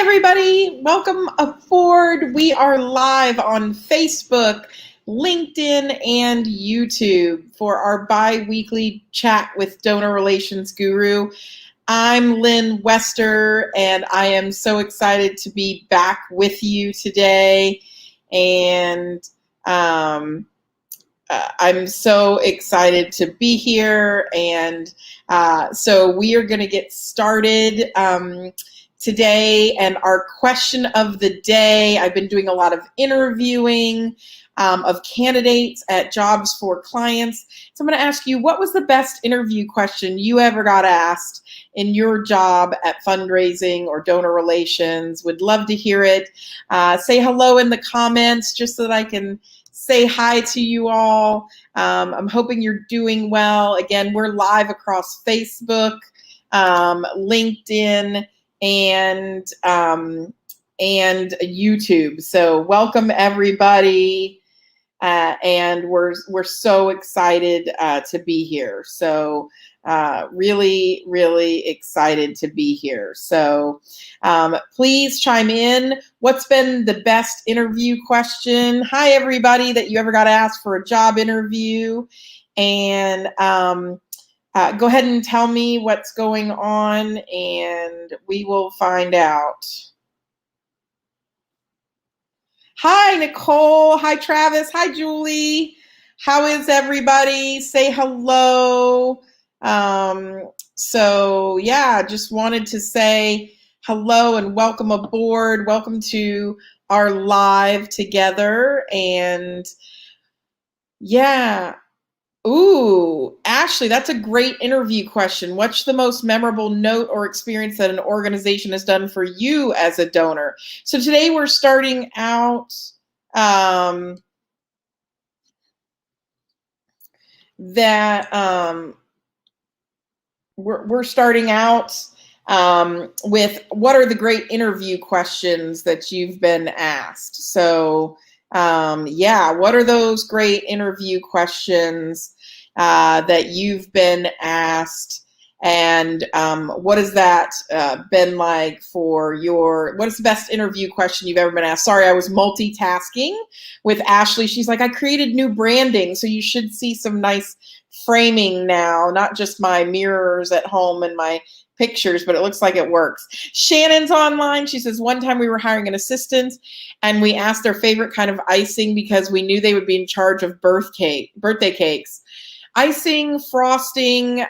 everybody. Welcome aboard. We are live on Facebook, LinkedIn, and YouTube for our bi-weekly chat with Donor Relations Guru. I'm Lynne Wester, and I am so excited to be back with you today. And I'm so excited to be here. And so we are going to get started today, and our question of the day, I've been doing a lot of interviewing of candidates at jobs for clients. So I'm going to ask you, what was the best interview question you ever got asked in your job at fundraising or donor relations? Would love to hear it. Say hello in the comments just so that I can say hi to you all. I'm hoping you're doing well. Again, we're live across Facebook, LinkedIn, and YouTube. So welcome everybody, and we're so excited to be here. So really excited to be here. So please chime in. What's been the best interview question? Hi everybody that you ever got asked for a job interview, and go ahead and tell me what's going on, and we will find out. Hi, Nicole. Hi, Travis. Hi, Julie. How is everybody? Say hello. So yeah, just wanted to say hello and welcome aboard. Welcome to our live together. And yeah. Ooh, Ashley, that's a great interview question. What's the most memorable note or experience that an organization has done for you as a donor? So today we're starting out we're starting out with what are the great interview questions that you've been asked. So yeah, what are those great interview questions that you've been asked, and what has that been like for your, what is the best interview question you've ever been asked? Sorry, I was multitasking with Ashley. She's like, I created new branding, so you should see some nice framing now, not just my mirrors at home and my pictures, but it looks like it works. Shannon's online. She says, one time we were hiring an assistant and we asked their favorite kind of icing because we knew they would be in charge of birthday cakes. Icing, frosting,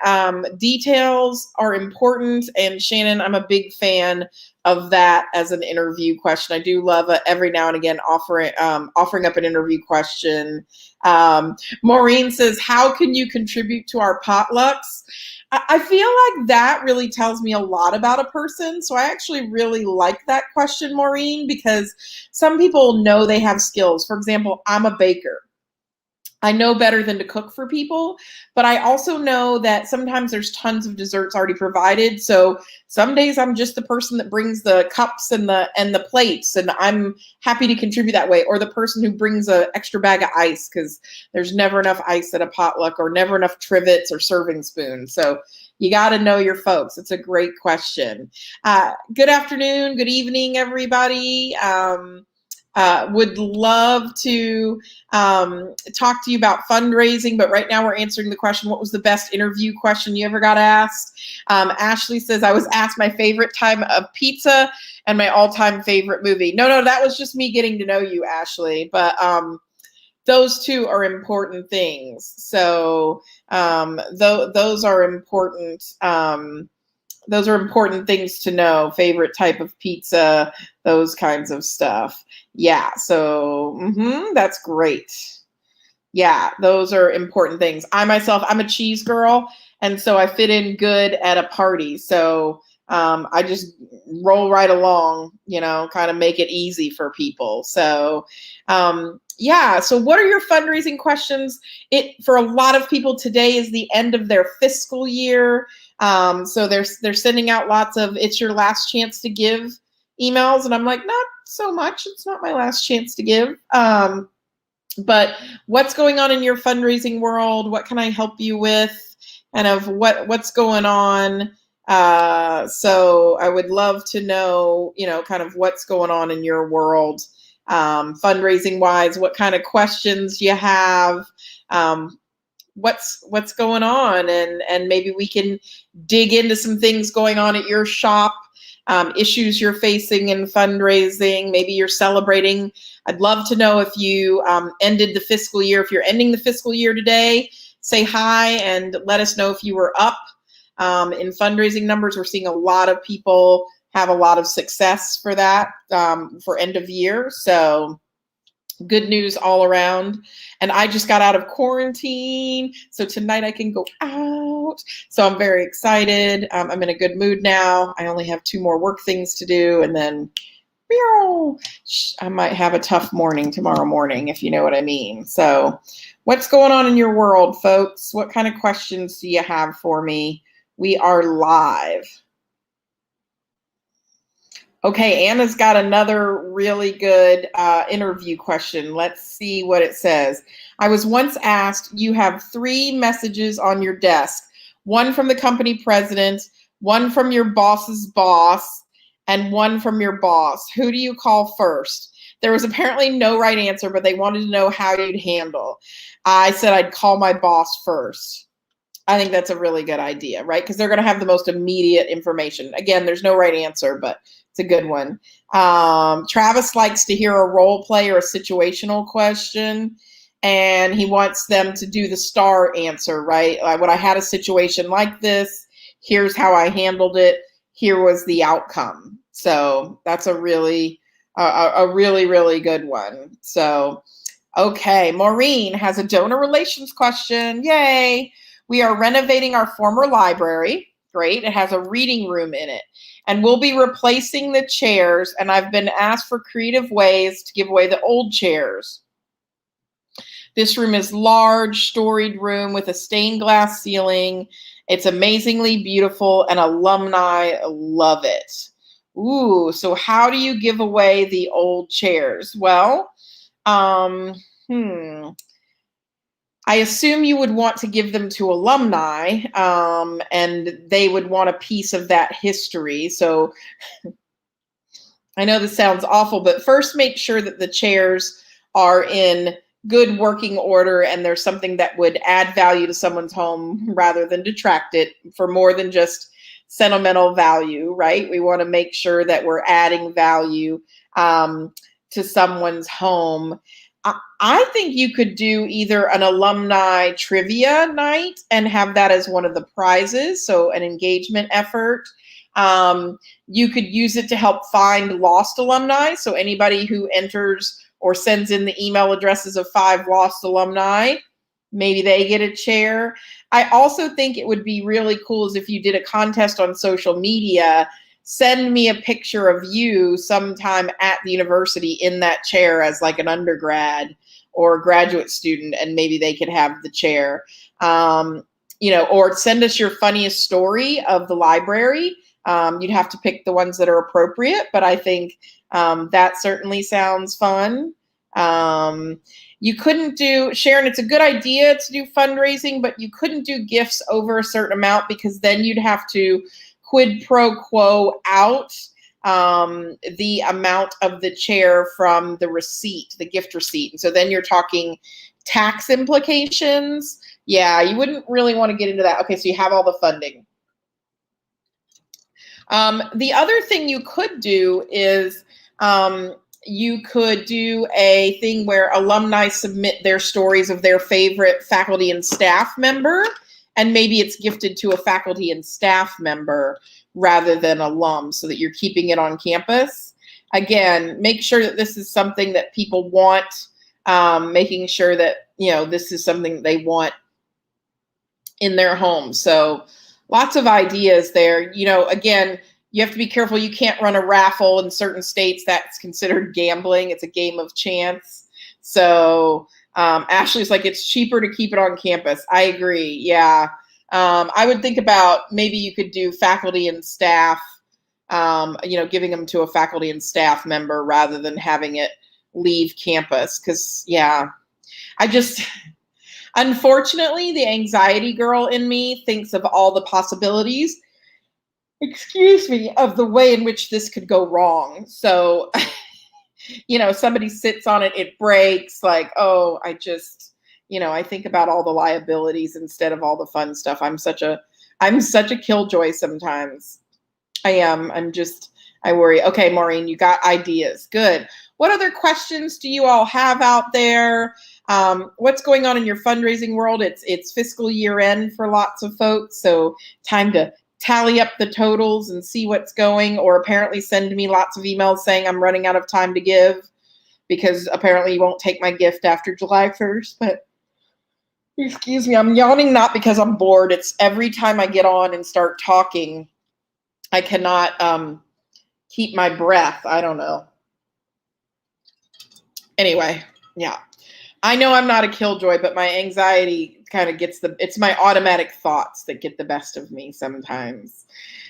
details are important. And Shannon, I'm a big fan of that as an interview question. I do love every now and again offering up an interview question. Maureen says, how can you contribute to our potlucks? I feel like that really tells me a lot about a person. So I actually really like that question, Maureen, because some people know they have skills. For example, I'm a baker. I know better than to cook for people, but I also know that sometimes there's tons of desserts already provided. So some days I'm just the person that brings the cups and the plates, and I'm happy to contribute that way. Or the person who brings an extra bag of ice because there's never enough ice at a potluck, or never enough trivets or serving spoons. So you got to know your folks. It's a great question. Good afternoon, good evening, everybody. Would love to talk to you about fundraising, but right now we're answering the question, what was the best interview question you ever got asked? Ashley says, I was asked my favorite type of pizza and my all-time favorite movie. No, that was just me getting to know you, Ashley, but those two are important things. So those are important. Those are important things to know. Favorite type of pizza, those kinds of stuff. Yeah, so that's great. Yeah, those are important things. I'm a cheese girl, and so I fit in good at a party. So I just roll right along, kind of make it easy for people. So yeah, so what are your fundraising questions? For a lot of people, today is the end of their fiscal year. So they're sending out lots of "it's your last chance to give" emails, and I'm like, not so much. It's not my last chance to give. But what's going on in your fundraising world? What can I help you with? And of what's going on So I would love to know, kind of what's going on in your world, fundraising wise, what kind of questions you have, what's going on, and maybe we can dig into some things going on at your shop, issues you're facing in fundraising. Maybe you're celebrating. I'd love to know if you ended the fiscal year. If you're ending the fiscal year today, say hi and let us know if you were up in fundraising numbers. We're seeing a lot of people have a lot of success for that, for end of year. So good news all around. And I just got out of quarantine, so tonight I can go out. So I'm very excited. I'm in a good mood now. I only have 2 more work things to do, and then I might have a tough morning tomorrow morning, if you know what I mean. So what's going on in your world, folks? What kind of questions do you have for me? We are live. Okay, Anna's got another really good interview question. Let's see what it says. I was once asked, you have 3 messages on your desk, 1 from the company president, 1 from your boss's boss, and 1 from your boss. Who do you call first? There was apparently no right answer, but they wanted to know how you'd handle. I said I'd call my boss first. I think that's a really good idea, right? Because they're going to have the most immediate information. Again, there's no right answer, but it's a good one. Travis likes to hear a role play or a situational question, and he wants them to do the star answer, right? When I had a situation like this, here's how I handled it. Here was the outcome. So that's a really good one. So, okay, Maureen has a donor relations question. Yay. We are renovating our former library. Great. It has a reading room in it. And we'll be replacing the chairs. And I've been asked for creative ways to give away the old chairs. This room is large, storied room with a stained glass ceiling. It's amazingly beautiful, and alumni love it. Ooh, so how do you give away the old chairs? Well, I assume you would want to give them to alumni, and they would want a piece of that history. So I know this sounds awful, but first make sure that the chairs are in good working order and there's something that would add value to someone's home rather than detract it, for more than just sentimental value, right? We want to make sure that we're adding value to someone's home. I think you could do either an alumni trivia night and have that as one of the prizes, so an engagement effort. You could use it to help find lost alumni, so anybody who enters or sends in the email addresses of 5 lost alumni, maybe they get a chair. I also think it would be really cool is if you did a contest on social media. Send me a picture of you sometime at the university in that chair as like an undergrad or graduate student, and maybe they could have the chair. Or send us your funniest story of the library. You'd have to pick the ones that are appropriate, but I think that certainly sounds fun. You couldn't do, Sharon, it's a good idea to do fundraising, but you couldn't do gifts over a certain amount because then you'd have to quid pro quo out the amount of the chair from the receipt, the gift receipt. And so then you're talking tax implications. Yeah, you wouldn't really want to get into that. Okay, so you have all the funding. The other thing you could do is you could do a thing where alumni submit their stories of their favorite faculty and staff member, and maybe it's gifted to a faculty and staff member rather than alum, so that you're keeping it on campus. Again, make sure that this is something that people want, making sure that, this is something that they want in their home. So lots of ideas there. Again, you have to be careful. You can't run a raffle in certain states. That's considered gambling. It's a game of chance. So Ashley's like, it's cheaper to keep it on campus. I agree. Yeah. I would think about maybe you could do faculty and staff, giving them to a faculty and staff member rather than having it leave campus. Because, unfortunately, the anxiety girl in me thinks of all the possibilities. excuse me, of the way in which this could go wrong. So, somebody sits on it, it breaks, like, oh, I think about all the liabilities instead of all the fun stuff. I'm such a killjoy sometimes. I am. I worry. Okay, Maureen, you got ideas. Good. What other questions do you all have out there? What's going on in your fundraising world? It's fiscal year end for lots of folks, so time to tally up the totals and see what's going, or apparently send me lots of emails saying I'm running out of time to give because apparently you won't take my gift after July 1st. But excuse me, I'm yawning not because I'm bored. It's every time I get on and start talking, I cannot keep my breath. I don't know. Anyway, yeah. I know I'm not a killjoy, but my anxiety kind of it's my automatic thoughts that get the best of me sometimes.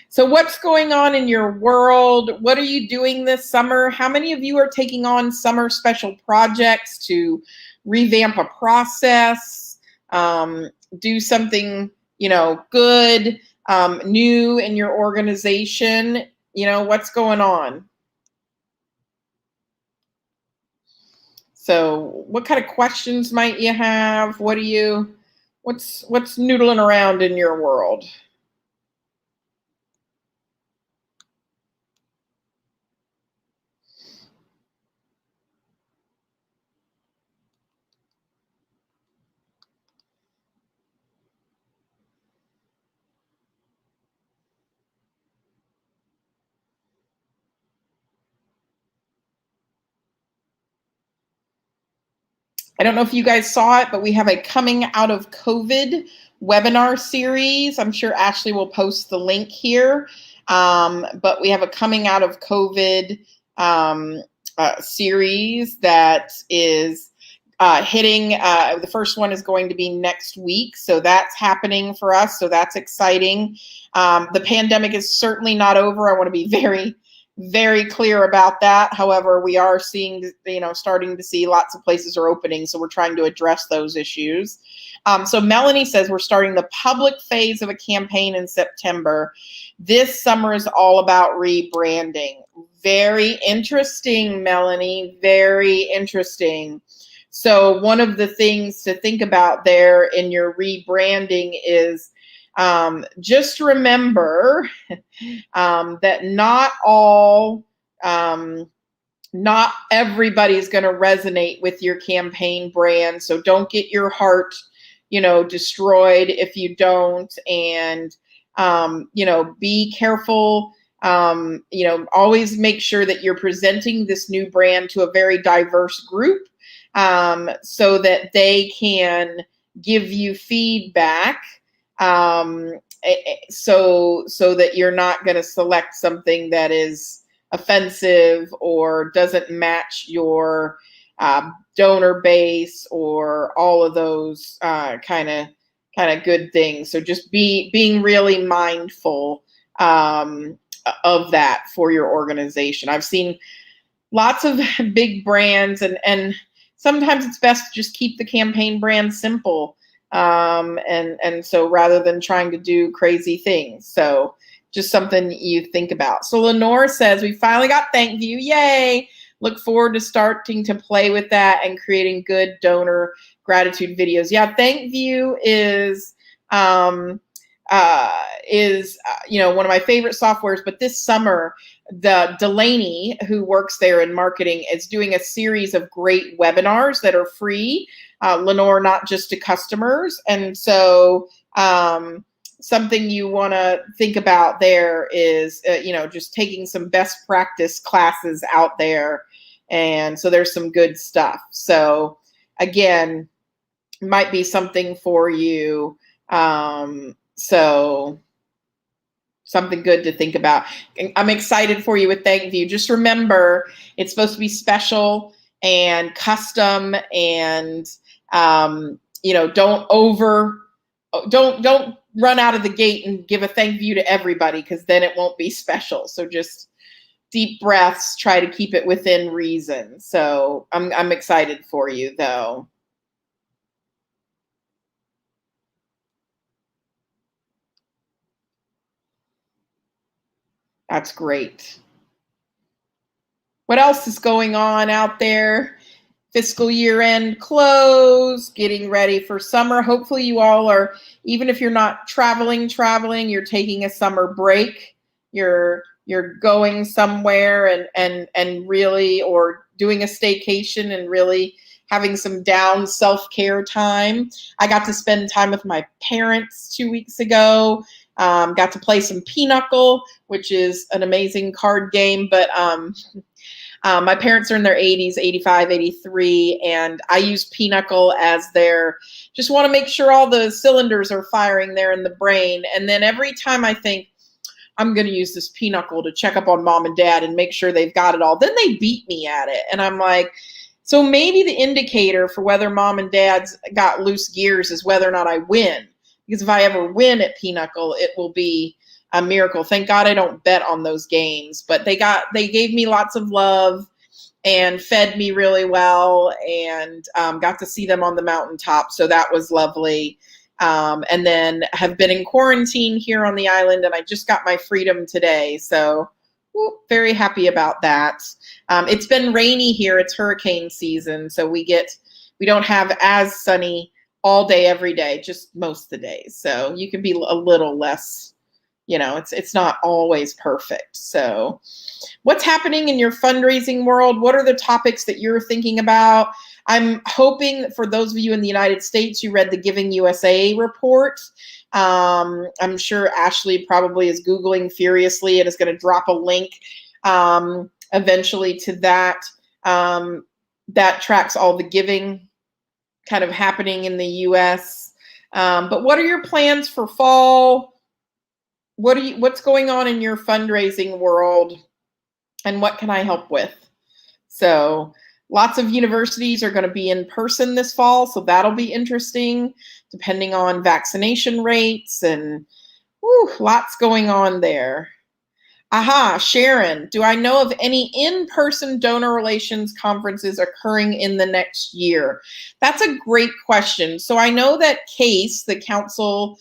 So what's going on in your world? What are you doing this summer? How many of you are taking on summer special projects to revamp a process, do something, good, new in your organization? What's going on? So what kind of questions might you have? What's noodling around in your world? I don't know if you guys saw it, but we have a coming out of COVID webinar series. I'm sure Ashley will post the link here. But we have a coming out of COVID series that is hitting. The first one is going to be next week. So that's happening for us. So that's exciting. The pandemic is certainly not over. I want to be very, very clear about that. However, we are seeing, starting to see lots of places are opening. So we're trying to address those issues. So Melanie says we're starting the public phase of a campaign in September. This summer is all about rebranding. Very interesting, Melanie. Very interesting. So one of the things to think about there in your rebranding is just remember that not everybody's going to resonate with your campaign brand. So don't get your heart, destroyed if you don't. And, be careful. Always make sure that you're presenting this new brand to a very diverse group so that they can give you feedback. So that you're not going to select something that is offensive or doesn't match your donor base or all of those kind of good things. So just being really mindful of that for your organization. I've seen lots of big brands and sometimes it's best to just keep the campaign brand simple. And so rather than trying to do crazy things. So just something you think about. So Lenore says, we finally got ThankView. Yay. Look forward to starting to play with that and creating good donor gratitude videos. Yeah, ThankView is one of my favorite softwares, but this summer, the Delaney, who works there in marketing, is doing a series of great webinars that are free. Lenore, not just to customers. And so something you want to think about there is, just taking some best practice classes out there. And so there's some good stuff. So again, might be something for you. So something good to think about. I'm excited for you with ThankView. Just remember, it's supposed to be special and custom, and don't run out of the gate and give a ThankView to everybody, because then it won't be special. So just deep breaths, try to keep it within reason. So I'm excited for you though. That's great. What else is going on out there? Fiscal year end close, getting ready for summer. Hopefully you all are, even if you're not traveling, you're taking a summer break. You're going somewhere and really, or doing a staycation and really having some down self-care time. I got to spend time with my parents 2 weeks ago. Got to play some Pinochle, which is an amazing card game, but my parents are in their 80s, 85, 83, and I use Pinochle as just want to make sure all the cylinders are firing there in the brain. And then every time I think, I'm going to use this Pinochle to check up on mom and dad and make sure they've got it all, then they beat me at it. And I'm like, so maybe the indicator for whether mom and dad's got loose gears is whether or not I win. Because if I ever win at Pinochle, it will be a miracle. Thank God I don't bet on those games, but they gave me lots of love and fed me really well, and got to see them on the mountaintop. So that was lovely. And then have been in quarantine here on the island, and I just got my freedom today. So very happy about that. It's been rainy here. It's hurricane season. So we don't have as sunny all day, every day, just most of the days. So you can be a little less, it's not always perfect. So what's happening in your fundraising world? What are the topics that you're thinking about? I'm hoping for those of you in the United States, you read the Giving USA report. I'm sure Ashley probably is Googling furiously and is going to drop a link eventually to that. That tracks all the giving kind of happening in the US. But what are your plans for fall? What's going on in your fundraising world, and what can I help with? So lots of universities are going to be in person this fall, so that'll be interesting, depending on vaccination rates, and lots going on there. Aha, Sharon, do I know of any in-person donor relations conferences occurring in the next year? That's a great question. So I know that CASE, the Council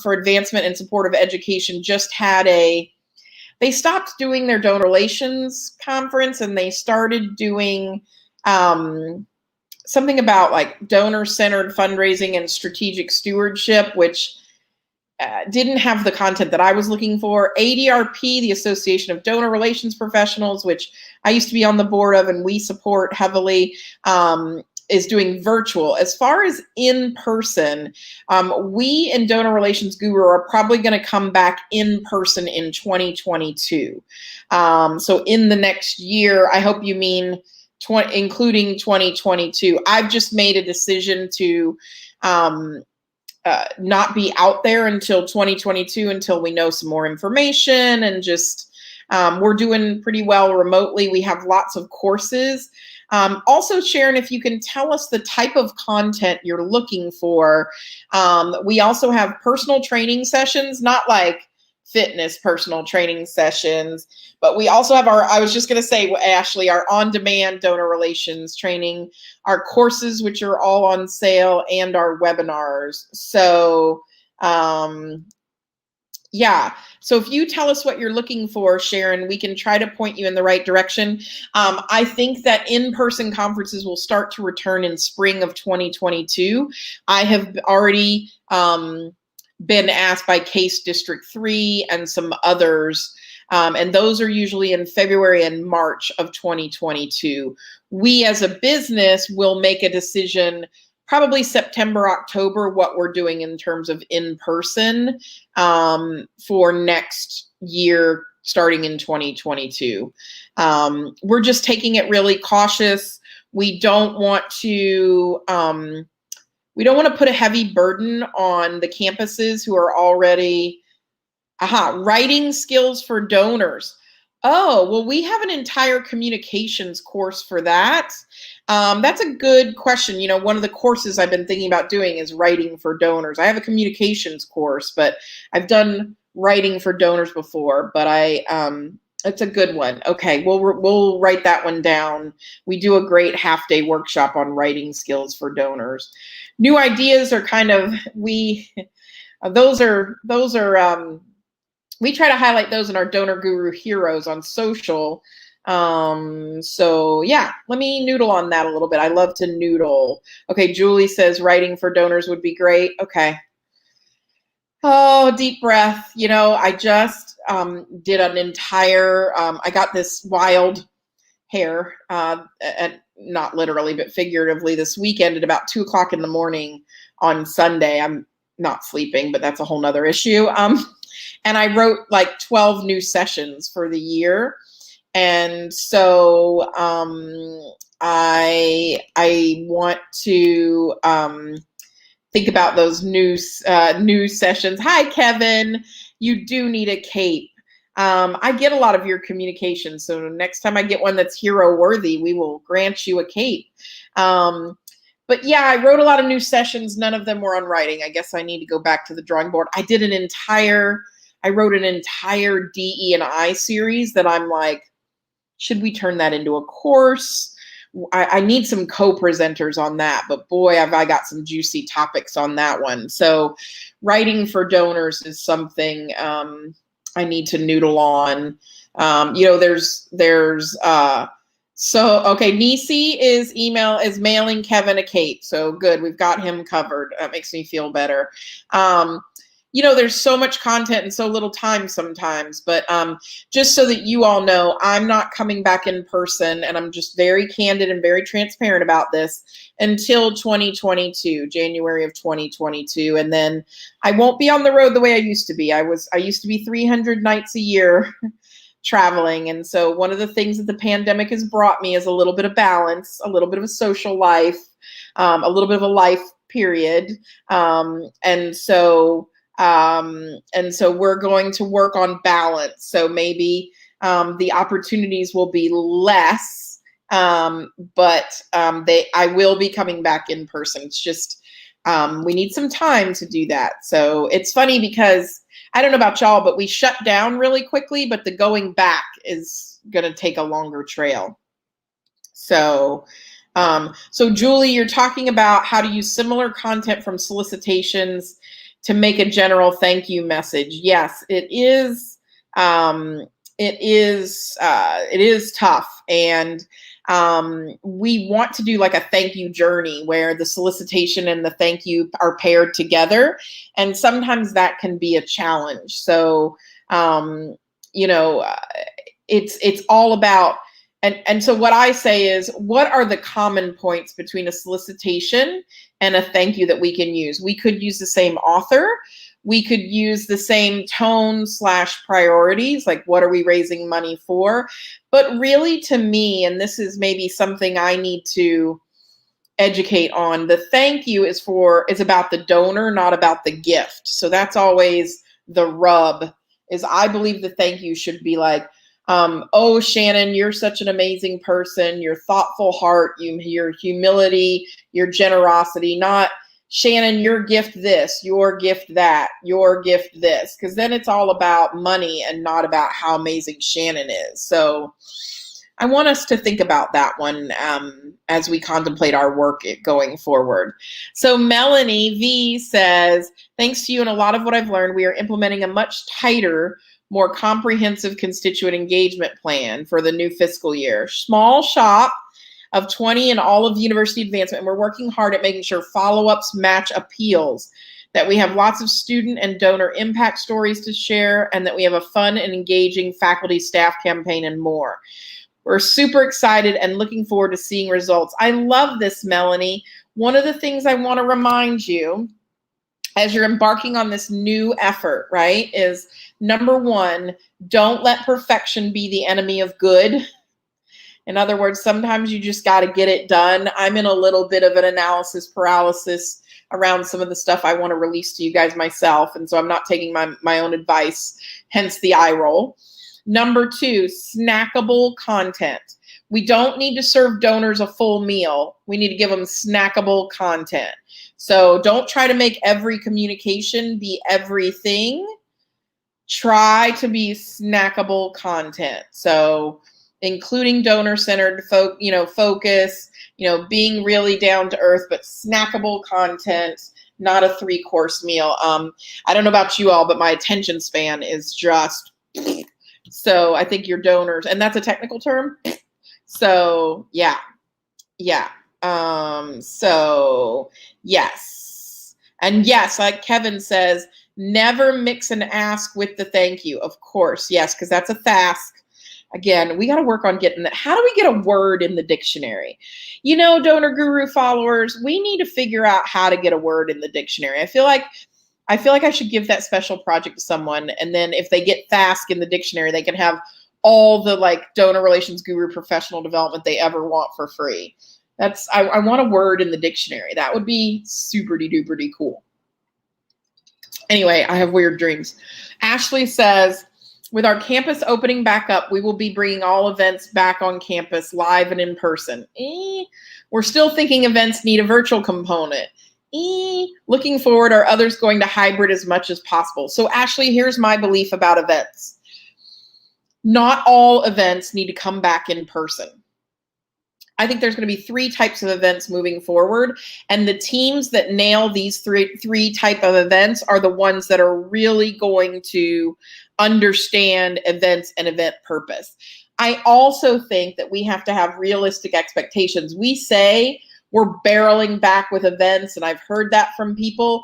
for Advancement and Support of Education, just had they stopped doing their donor relations conference, and they started doing something about like donor-centered fundraising and strategic stewardship, which didn't have the content that I was looking for. ADRP, the Association of Donor Relations Professionals, which I used to be on the board of and we support heavily, is doing virtual. As far as in person, we in Donor Relations Guru are probably going to come back in person in 2022. So in the next year, I hope you mean including 2022. I've just made a decision to not be out there until 2022, until we know some more information, and just we're doing pretty well remotely. We have lots of courses. Also, Sharon, if you can tell us the type of content you're looking for. We also have personal training sessions, not like fitness personal training sessions, but we also have I was just going to say, Ashley, our on-demand donor relations training, our courses, which are all on sale, and our webinars. So, yeah. So if you tell us what you're looking for, Sharon, we can try to point you in the right direction. I think that in-person conferences will start to return in spring of 2022. I have already been asked by Case District 3 and some others, and those are usually in February and March of 2022. We as a business will make a decision probably September, October, what we're doing in terms of in-person for next year, starting in 2022. We're just taking it really cautious. We don't want to put a heavy burden on the campuses who are already, writing skills for donors. Oh, well, we have an entire communications course for that. That's a good question. One of the courses I've been thinking about doing is writing for donors. I have a communications course, but I've done writing for donors before, but it's a good one. Okay, we'll write that one down. We do a great half-day workshop on writing skills for donors. New ideas are kind of, those are we try to highlight those in our Donor Guru Heroes on social. So yeah, let me noodle on that a little bit. I love to noodle. Okay, Julie says writing for donors would be great. Okay. Oh, deep breath. You know, I just did an entire, I got this wild hair, and not literally, but figuratively this weekend at about 2:00 in the morning on Sunday. I'm not sleeping, but that's a whole nother issue. And I wrote like 12 new sessions for the year. And so I want to think about those new sessions. Hi, Kevin. You do need a cape. I get a lot of your communication, so next time I get one that's hero worthy, we will grant you a cape. But yeah, I wrote a lot of new sessions. None of them were on writing. I guess I need to go back to the drawing board. I wrote an entire DE&I series that I'm like, should we turn that into a course? I need some co-presenters on that, but boy, have I got some juicy topics on that one. So writing for donors is something I need to noodle on. You know, so okay, Nisi is mailing Kevin a cape. So good, we've got him covered. That makes me feel better. You know, there's so much content and so little time sometimes, but just so that you all know, I'm not coming back in person, and I'm just very candid and very transparent about this until 2022, January of 2022. And then I won't be on the road the way I used to be. I used to be 300 nights a year traveling. And so one of the things that the pandemic has brought me is a little bit of balance, a little bit of a social life, a little bit of a life period. And so we're going to work on balance. So maybe the opportunities will be less, but I will be coming back in person. It's just we need some time to do that. So it's funny because I don't know about y'all, but we shut down really quickly, but the going back is going to take a longer trail. So Julie, you're talking about how to use similar content from solicitations to make a general thank you message. Yes, it is. It is tough, and we want to do like a thank you journey where the solicitation and the thank you are paired together, and sometimes that can be a challenge. So, you know, it's all about. And so what I say is, what are the common points between a solicitation and a thank you that we can use? We could use the same author. We could use the same tone / priorities, like what are we raising money for? But really, to me, and this is maybe something I need to educate on, the thank you is about the donor, not about the gift. So that's always the rub, is I believe the thank you should be like, oh, Shannon, you're such an amazing person. Your thoughtful heart, your humility, your generosity, not Shannon, your gift this, your gift that, your gift this, because then it's all about money and not about how amazing Shannon is. So I want us to think about that one as we contemplate our work going forward. So Melanie V says, thanks to you and a lot of what I've learned, we are implementing a much tighter, more comprehensive constituent engagement plan for the new fiscal year. Small shop of 20 in all of university advancement, and we're working hard at making sure follow-ups match appeals, that we have lots of student and donor impact stories to share, and that we have a fun and engaging faculty staff campaign and more. We're super excited and looking forward to seeing results. I love this, Melanie. One of the things I want to remind you as you're embarking on this new effort, right, is number one, don't let perfection be the enemy of good. In other words, sometimes you just got to get it done. I'm in a little bit of an analysis paralysis around some of the stuff I want to release to you guys myself. And so I'm not taking my own advice, hence the eye roll. Number two, snackable content. We don't need to serve donors a full meal. We need to give them snackable content. So don't try to make every communication be everything. Try to be snackable content. So including donor-centered focus, being really down to earth, but snackable content not a 3-course meal. I don't know about you all, but my attention span is just, so I think your donors, and that's a technical term. So yeah. So yes. And yes, like Kevin says, never mix an ask with the thank you. Of course, yes, because that's a task. Again, we got to work on getting that. How do we get a word in the dictionary? You know, Donor Guru followers, we need to figure out how to get a word in the dictionary. I feel like I should give that special project to someone, and then if they get FASC in the dictionary, they can have all the like donor relations guru professional development they ever want for free. I want a word in the dictionary. That would be super duper cool. Anyway, I have weird dreams. Ashley says, with our campus opening back up, we will be bringing all events back on campus, live and in person. We're still thinking events need a virtual component. Looking forward, are others going to hybrid as much as possible? So Ashley, here's my belief about events. Not all events need to come back in person. I think there's going to be 3 types of events moving forward, and the teams that nail these three type of events are the ones that are really going to understand events and event purpose. I also think that we have to have realistic expectations. We say we're barreling back with events, and I've heard that from people.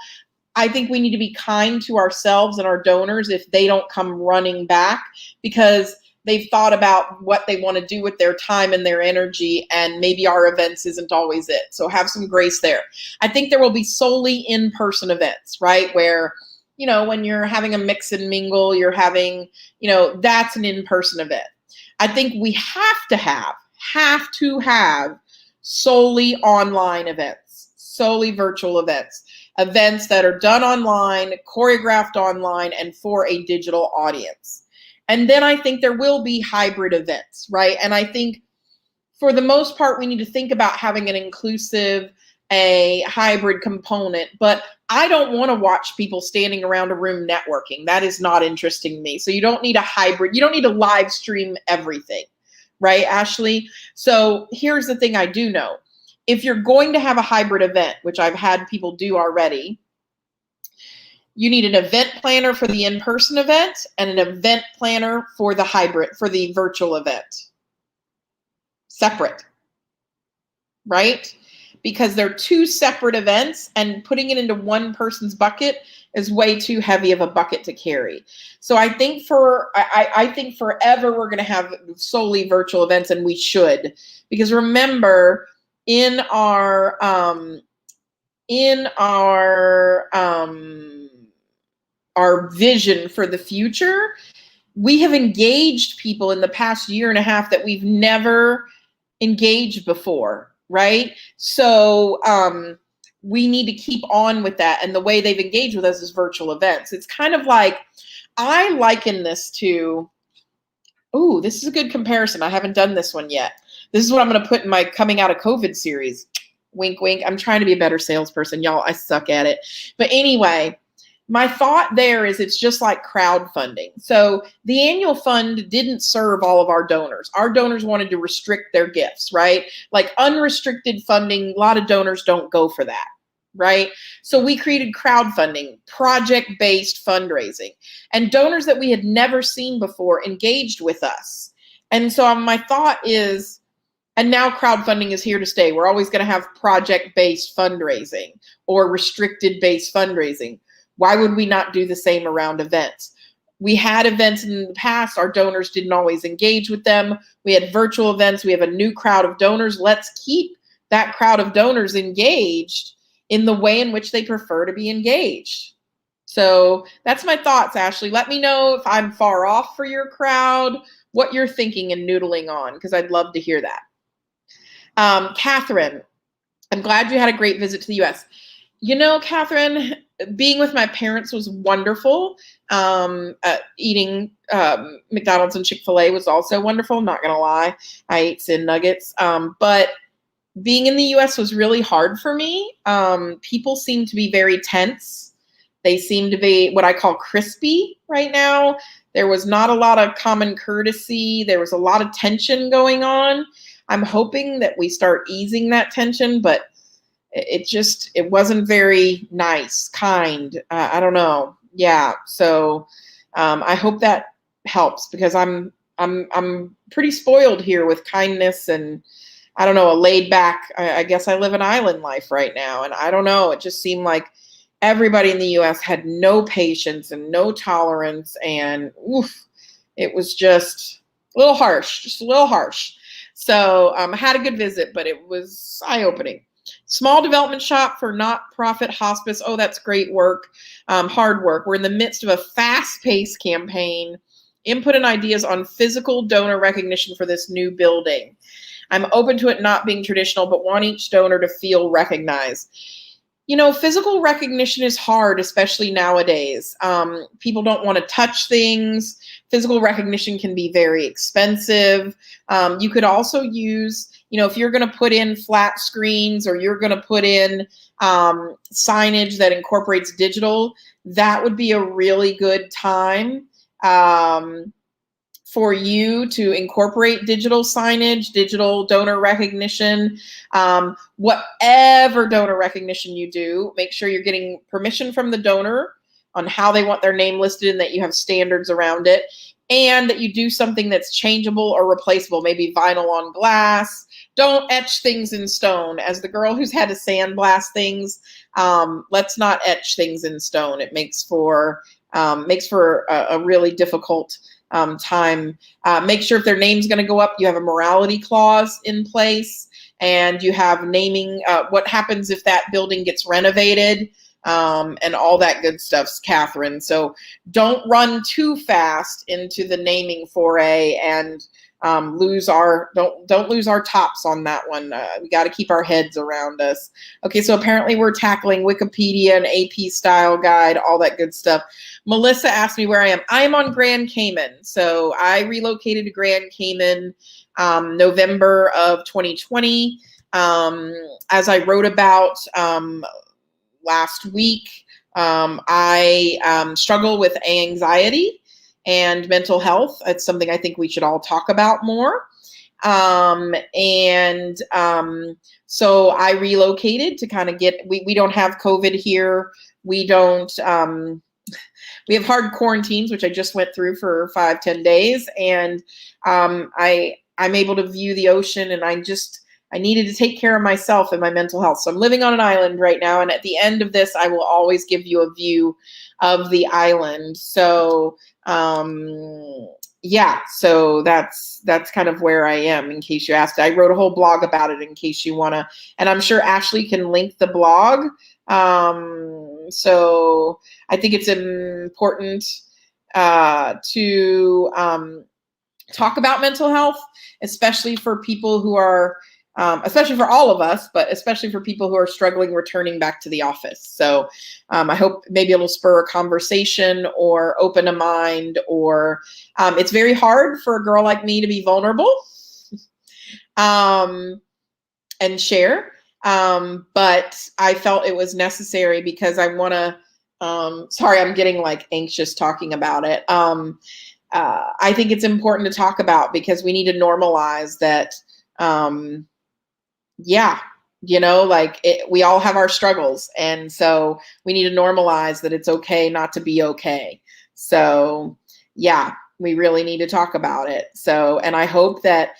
I think we need to be kind to ourselves and our donors if they don't come running back, because they've thought about what they want to do with their time and their energy, and maybe our events isn't always it. So have some grace there. I think there will be solely in-person events, right? Where, you know, when you're having a mix and mingle, you're having, you know, that's an in-person event. I think we have to have solely online events, solely virtual events that are done online, choreographed online, and for a digital audience. And then I think there will be hybrid events, right? And I think for the most part, we need to think about having an inclusive, a hybrid component, but I don't want to watch people standing around a room networking. That is not interesting to me. So you don't need a hybrid. You don't need to live stream everything, right, Ashley? So here's the thing I do know. If you're going to have a hybrid event, which I've had people do already, you need an event planner for the in-person event and an event planner for the hybrid, for the virtual event. Separate, right? Because they're 2 separate events, and putting it into one person's bucket is way too heavy of a bucket to carry. So I think I think forever we're going to have solely virtual events, and we should, because remember, in our vision for the future, we have engaged people in the past year and a half that we've never engaged before, right? So we need to keep on with that. And the way they've engaged with us is virtual events. It's kind of like, I liken this to, this is a good comparison. I haven't done this one yet. This is what I'm going to put in my coming out of COVID series. Wink, wink. I'm trying to be a better salesperson. Y'all, I suck at it. But anyway, my thought there is it's just like crowdfunding. So the annual fund didn't serve all of our donors. Our donors wanted to restrict their gifts, right? Like unrestricted funding, a lot of donors don't go for that, right? So we created crowdfunding, project-based fundraising, and donors that we had never seen before engaged with us. And so my thought is, and now crowdfunding is here to stay. We're always going to have project-based fundraising or restricted-based fundraising. Why would we not do the same around events? We had events in the past. Our donors didn't always engage with them. We had virtual events. We have a new crowd of donors. Let's keep that crowd of donors engaged in the way in which they prefer to be engaged. So that's my thoughts, Ashley. Let me know if I'm far off for your crowd, what you're thinking and noodling on, because I'd love to hear that. Catherine, I'm glad you had a great visit to the U.S. You know, Catherine, being with my parents was wonderful. Eating McDonald's and Chick-fil-A was also wonderful. Not going to lie. I ate Sin Nuggets. But being in the U.S. was really hard for me. People seem to be very tense. They seem to be what I call crispy right now. There was not a lot of common courtesy. There was a lot of tension going on. I'm hoping that we start easing that tension, but it wasn't very nice, kind. I don't know. Yeah. So I hope that helps, because I'm pretty spoiled here with kindness and, I don't know, a laid back, I guess I live an island life right now. And I don't know, it just seemed like everybody in the US had no patience and no tolerance. And oof, it was just a little harsh, just a little harsh. So I had a good visit, but it was eye-opening. Small development shop for not-profit hospice. Oh, that's great work, hard work. We're in the midst of a fast-paced campaign. Input and ideas on physical donor recognition for this new building. I'm open to it not being traditional, but want each donor to feel recognized. Physical recognition is hard, especially nowadays. People don't want to touch things. Physical recognition can be very expensive. You could also use, if you're going to put in flat screens, or you're going to put in signage that incorporates digital, that would be a really good time for you to incorporate digital signage, digital donor recognition, whatever donor recognition you do. Make sure you're getting permission from the donor on how they want their name listed, and that you have standards around it, and that you do something that's changeable or replaceable, maybe vinyl on glass. Don't etch things in stone. As the girl who's had to sandblast things, let's not etch things in stone. It makes for a really difficult time. Make sure if their name's going to go up, you have a morality clause in place, and you have naming what happens if that building gets renovated, and all that good stuff, Catherine. So don't run too fast into the naming foray and don't lose our tops on that one. We got to keep our heads around us. Okay, so apparently we're tackling Wikipedia and AP style guide, all that good stuff. Melissa asked me where I am. I am on Grand Cayman. So I relocated to Grand Cayman November of 2020. As I wrote about last week, I struggle with anxiety and mental health. It's something I think we should all talk about more. So I relocated to kind of we don't have COVID here. We don't, we have hard quarantines, which I just went through for 5-10 days. And I'm able to view the ocean, and I needed to take care of myself and my mental health. So I'm living on an island right now. And at the end of this, I will always give you a view of the island. So, yeah, so that's kind of where I am, in case you asked. I wrote a whole blog about it in case you want to, and I'm sure Ashley can link the blog. So I think it's important to talk about mental health, especially for people who are, especially for all of us, but especially for people who are struggling returning back to the office. So I hope maybe it'll spur a conversation or open a mind, or it's very hard for a girl like me to be vulnerable and share. But I felt it was necessary because I want to, sorry, I'm getting like anxious talking about it. I think it's important to talk about because we need to normalize that. Yeah, we all have our struggles. And so we need to normalize that it's okay not to be okay. So yeah, we really need to talk about it. So, and I hope that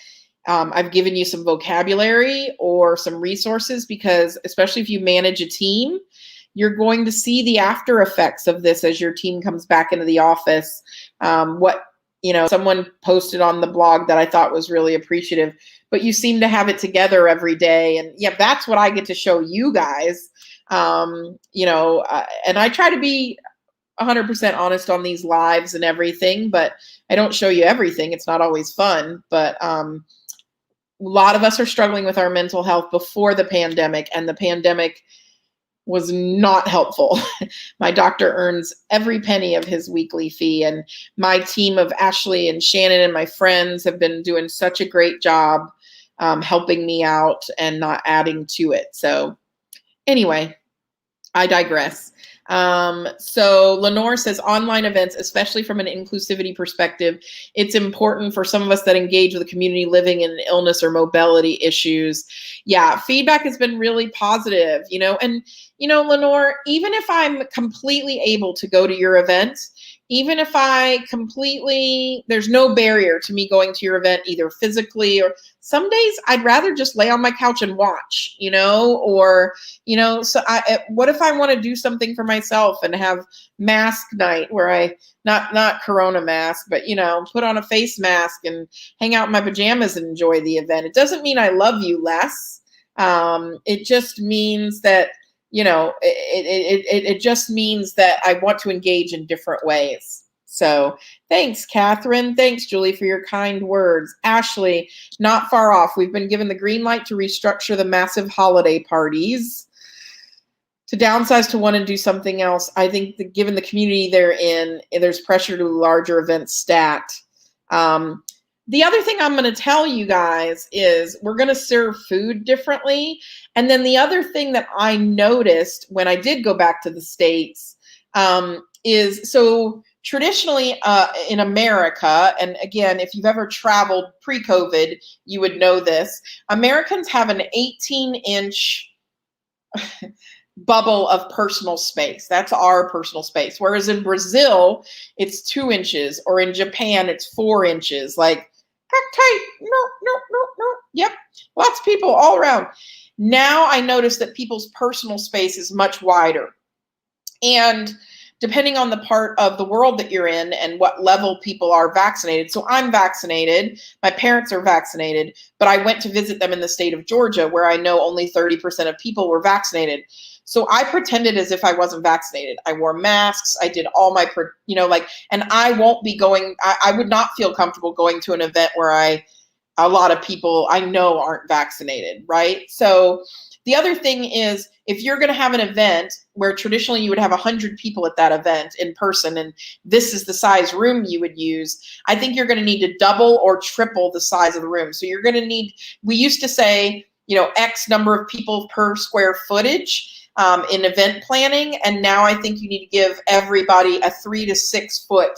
I've given you some vocabulary or some resources, because especially if you manage a team, you're going to see the after effects of this as your team comes back into the office. Someone posted on the blog that I thought was really appreciative, but you seem to have it together every day. And yeah, that's what I get to show you guys. And I try to be 100% honest on these lives and everything, but I don't show you everything. It's not always fun, but a lot of us are struggling with our mental health before the pandemic, and the pandemic was not helpful. My doctor earns every penny of his weekly fee, and my team of Ashley and Shannon and my friends have been doing such a great job helping me out and not adding to it. So anyway, I digress. So Lenore says online events, especially from an inclusivity perspective, it's important for some of us that engage with the community living in illness or mobility issues. Yeah, feedback has been really positive, and Lenore, even if I'm completely able to go to your event, even if there's no barrier to me going to your event, either physically or some days I'd rather just lay on my couch and watch, or, so what if I want to do something for myself and have mask night where I, not Corona mask, but, put on a face mask and hang out in my pajamas and enjoy the event. It doesn't mean I love you less. It just means that, it just means that I want to engage in different ways. So thanks, Catherine. Thanks, Julie, for your kind words. Ashley, not far off. We've been given the green light to restructure the massive holiday parties, to downsize to one and do something else. I think that given the community they're in, there's pressure to larger events stat. The other thing I'm going to tell you guys is we're going to serve food differently. And then the other thing that I noticed when I did go back to the States is, so traditionally in America, and again, if you've ever traveled pre-COVID, you would know this, Americans have an 18-inch bubble of personal space. That's our personal space. Whereas in Brazil, it's 2 inches, or in Japan, it's 4 inches. Like, tight. No. Yep. Lots of people all around. Now I notice that people's personal space is much wider. And depending on the part of the world that you're in and what level people are vaccinated. So I'm vaccinated. My parents are vaccinated. But I went to visit them in the state of Georgia, where I know only 30% of people were vaccinated. So I pretended as if I wasn't vaccinated. I wore masks. I did all my, and I won't be going, I would not feel comfortable going to an event where a lot of people I know aren't vaccinated, right? So the other thing is, if you're going to have an event where traditionally you would have 100 people at that event in person, and this is the size room you would use, I think you're going to need to double or triple the size of the room. So you're going to need, we used to say, X number of people per square footage in event planning. And now I think you need to give everybody a 3 to 6 foot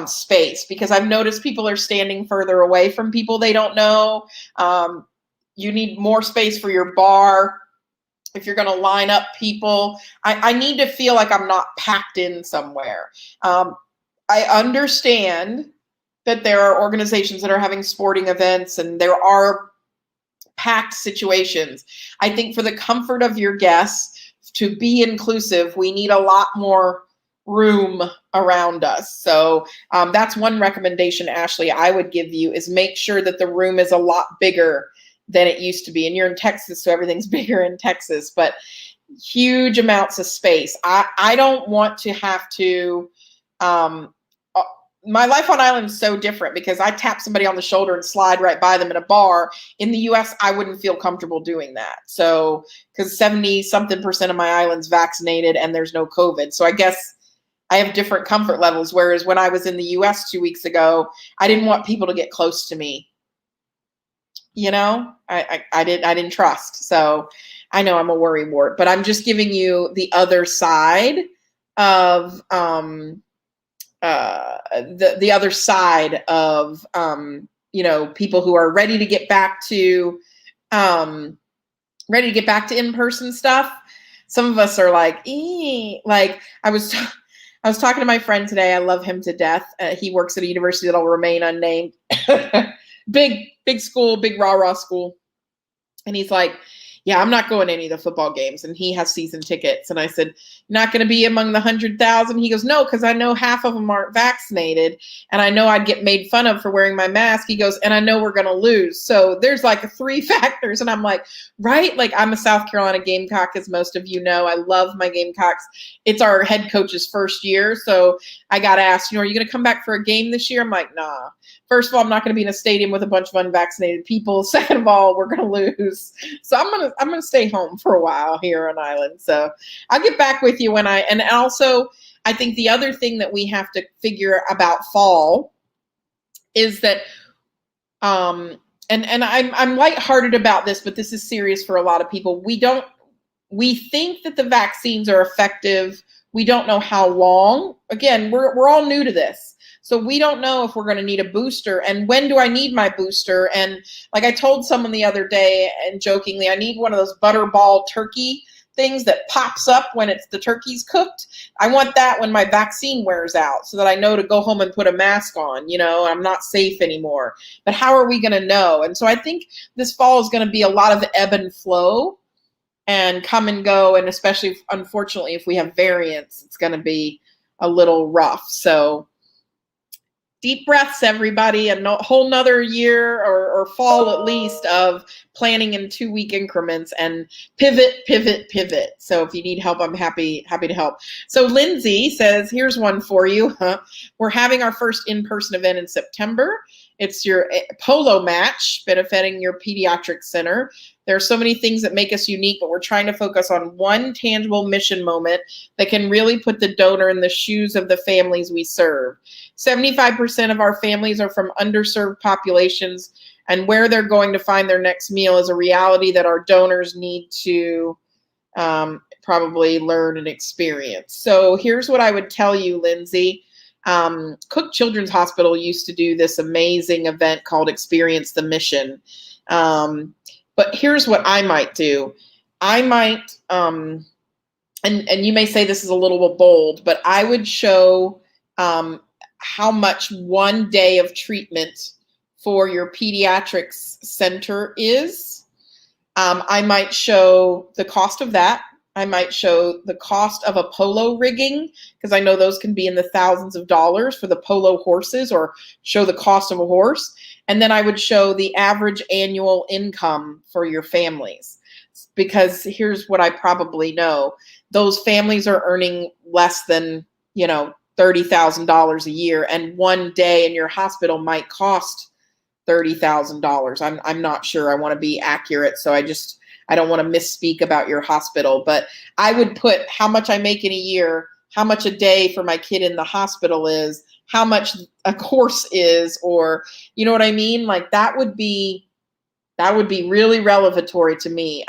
space, because I've noticed people are standing further away from people they don't know. You need more space for your bar. If you're going to line up people, I need to feel like I'm not packed in somewhere. I understand that there are organizations that are having sporting events and there are packed situations. I think for the comfort of your guests, to be inclusive, we need a lot more room around us. So that's one recommendation, Ashley, I would give you, is make sure that the room is a lot bigger than it used to be. And you're in Texas, so everything's bigger in Texas, but huge amounts of space. I don't want to have to, my life on island is so different because I tap somebody on the shoulder and slide right by them in a bar. In the US, I wouldn't feel comfortable doing that. So, because 70-something% of my island's vaccinated and there's no COVID. So I guess I have different comfort levels. Whereas when I was in the US 2 weeks ago, I didn't want people to get close to me. I didn't trust. So I know I'm a worrywart, but I'm just giving you the other side of the other side of people who are ready to get back to in-person stuff. Some of us are like, like I was talking to my friend today. I love him to death. He works at a university that'll remain unnamed. Big school, big rah-rah school. And he's like, yeah, I'm not going to any of the football games. And he has season tickets. And I said, not going to be among the 100,000? He goes, no, because I know half of them aren't vaccinated. And I know I'd get made fun of for wearing my mask. He goes, and I know we're going to lose. So there's like 3 factors. And I'm like, right? Like, I'm a South Carolina Gamecock, as most of you know. I love my Gamecocks. It's our head coach's first year. So I got asked, are you going to come back for a game this year? I'm like, nah. First of all, I'm not going to be in a stadium with a bunch of unvaccinated people. Second of all, we're going to lose. So I'm going to stay home for a while here on island. So I'll get back with you and also I think the other thing that we have to figure about fall is that, and I'm lighthearted about this, but this is serious for a lot of people. We don't we think that the vaccines are effective. We don't know how long. Again, we're all new to this. So we don't know if we're going to need a booster, and when do I need my booster? And like I told someone the other day, and jokingly, I need one of those butterball turkey things that pops up when the turkey's cooked. I want that when my vaccine wears out, so that I know to go home and put a mask on. I'm not safe anymore. But how are we going to know? And so I think this fall is going to be a lot of ebb and flow and come and go. And especially, unfortunately, if we have variants, it's going to be a little rough. So deep breaths, everybody. A whole nother year or fall at least of planning in 2-week increments, and pivot. So if you need help, I'm happy to help. So Lindsay says, here's one for you. We're having our first in-person event in September. It's your polo match benefiting your pediatric center. There are so many things that make us unique, but we're trying to focus on one tangible mission moment that can really put the donor in the shoes of the families we serve. 75% of our families are from underserved populations, and where they're going to find their next meal is a reality that our donors need to probably learn and experience. So here's what I would tell you, Lindsay. Cook Children's Hospital used to do this amazing event called Experience the Mission. But here's what I might do. I might, and you may say this is a little bit bold, but I would show how much one day of treatment for your pediatrics center is. I might show the cost of that. I might show the cost of a polo rigging, because I know those can be in the thousands of dollars for the polo horses, or show the cost of a horse. And then I would show the average annual income for your families, because here's what I probably know. Those families are earning less than, $30,000 a year, and one day in your hospital might cost $30,000. I'm not sure. I want to be accurate, so I don't want to misspeak about your hospital, but I would put how much I make in a year, how much a day for my kid in the hospital is, how much a course is, or you know what I mean? Like that would be really revelatory to me.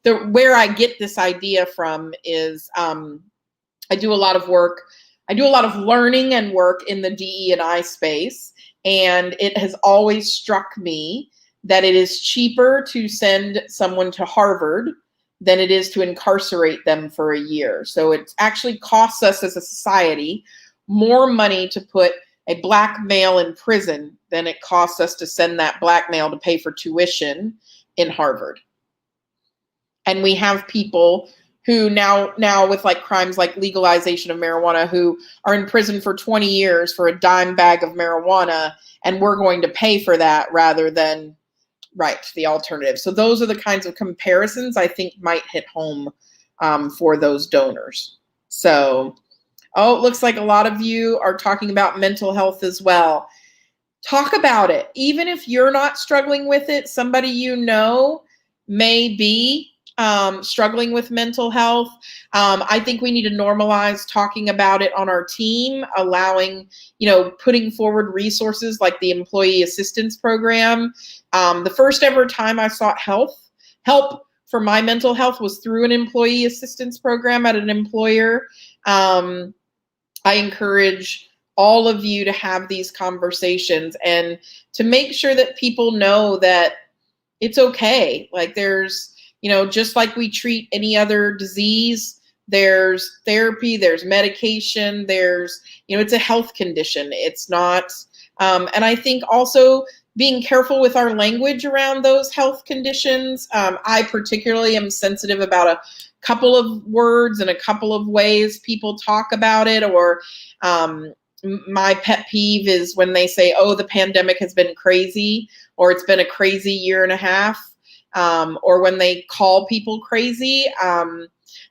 Where I get this idea from is I do a lot of work. I do a lot of learning and work in the DE&I space, and it has always struck me that it is cheaper to send someone to Harvard than it is to incarcerate them for a year. So it actually costs us as a society more money to put a black male in prison than it costs us to send that black male to pay for tuition in Harvard. And we have people who now with like crimes like legalization of marijuana, who are in prison for 20 years for a dime bag of marijuana, and we're going to pay for that rather than the alternative. So those are the kinds of comparisons I think might hit home for those donors. So, it looks like a lot of you are talking about mental health as well. Talk about it. Even if you're not struggling with it, somebody may be struggling with mental health. I think we need to normalize talking about it on our team, allowing, putting forward resources like the Employee Assistance Program. The first ever time I sought help for my mental health was through an Employee Assistance Program at an employer. I encourage all of you to have these conversations and to make sure that people know that it's okay. Like there's, just like we treat any other disease, there's therapy, there's medication, there's, it's a health condition. It's not, and I think also being careful with our language around those health conditions. I particularly am sensitive about a couple of words and a couple of ways people talk about it, or my pet peeve is when they say, oh, the pandemic has been crazy, or it's been a crazy year and a half, or when they call people crazy.